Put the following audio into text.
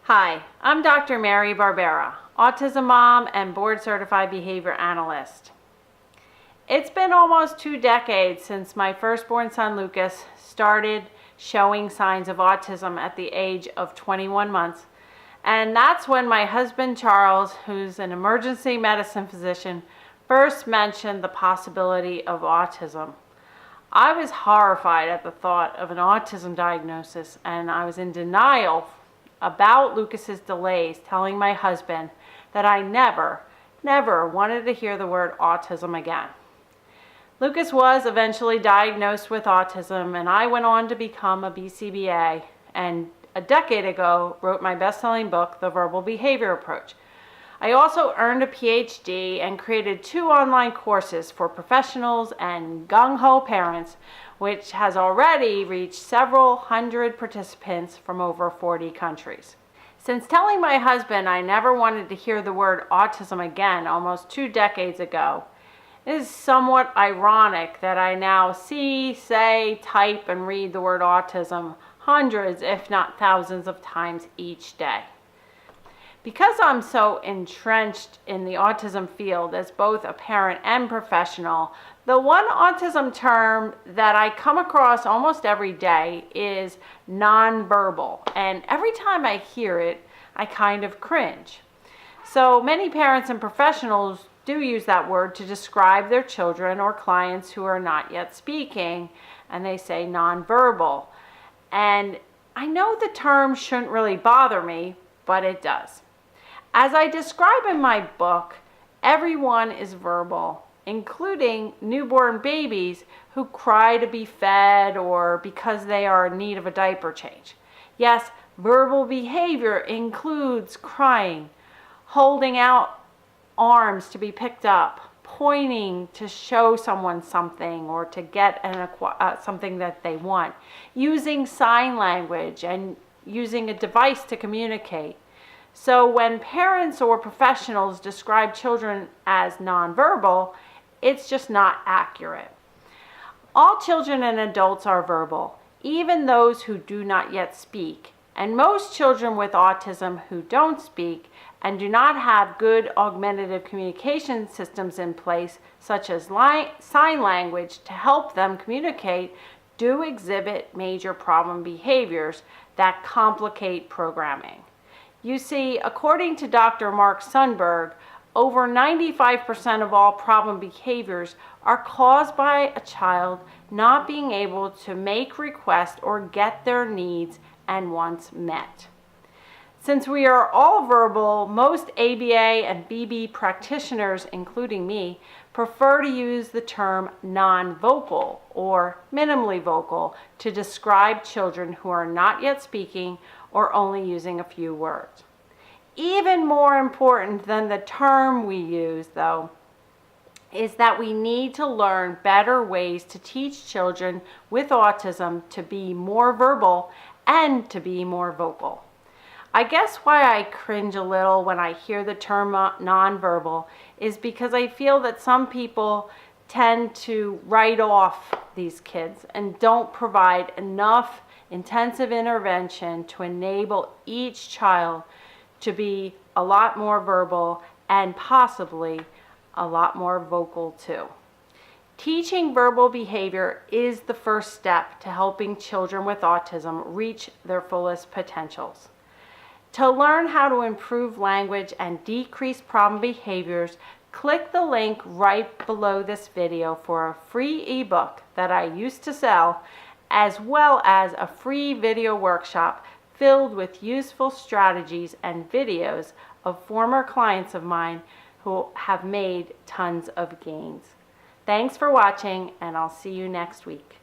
Hi, I'm Dr. Mary Barbera, autism mom and board-certified behavior analyst. It's been almost 2 decades since my firstborn son Lucas started showing signs of autism at the age of 21 months. And that's when my husband Charles, who's an emergency medicine physician, first mentioned the possibility of autism. I was horrified at the thought of an autism diagnosis, and I was in denial about Lucas's delays, telling my husband that I never wanted to hear the word autism again. Lucas was eventually diagnosed with autism, and I went on to become a BCBA, and a decade ago wrote my best-selling book, The Verbal Behavior Approach. I also earned a PhD and created 2 online courses for professionals and gung-ho parents, which has already reached several hundred participants from over 40 countries. Since telling my husband I never wanted to hear the word autism again almost 2 decades ago, it is somewhat ironic that I now see, say, type, and read the word autism hundreds, if not thousands of times each day. Because I'm so entrenched in the autism field as both a parent and professional, the one autism term that I come across almost every day is nonverbal, and every time I hear it, I kind of cringe. So many parents and professionals do use that word to describe their children or clients who are not yet speaking, and they say nonverbal. And I know the term shouldn't really bother me, but it does. As I describe in my book, everyone is verbal, including newborn babies who cry to be fed or because they are in need of a diaper change. Yes, verbal behavior includes crying, holding out arms to be picked up, pointing to show someone something or to get something that they want, using sign language and using a device to communicate. So when parents or professionals describe children as nonverbal, it's just not accurate. All children and adults are verbal, even those who do not yet speak. And most children with autism who don't speak and do not have good augmentative communication systems in place, such as sign language to help them communicate, do exhibit major problem behaviors that complicate programming. You see, according to Dr. Mark Sundberg, over 95% of all problem behaviors are caused by a child not being able to make requests or get their needs and wants met. Since we are all verbal, most ABA and BB practitioners, including me, prefer to use the term non-vocal or minimally vocal to describe children who are not yet speaking or only using a few words. Even more important than the term we use, though, is that we need to learn better ways to teach children with autism to be more verbal and to be more vocal. I guess why I cringe a little when I hear the term nonverbal is because I feel that some people tend to write off these kids and don't provide enough intensive intervention to enable each child to be a lot more verbal and possibly a lot more vocal too. Teaching verbal behavior is the first step to helping children with autism reach their fullest potentials. To learn how to improve language and decrease problem behaviors, click the link right below this video for a free ebook that I used to sell, as well as a free video workshop filled with useful strategies and videos of former clients of mine who have made tons of gains. Thanks for watching, and I'll see you next week.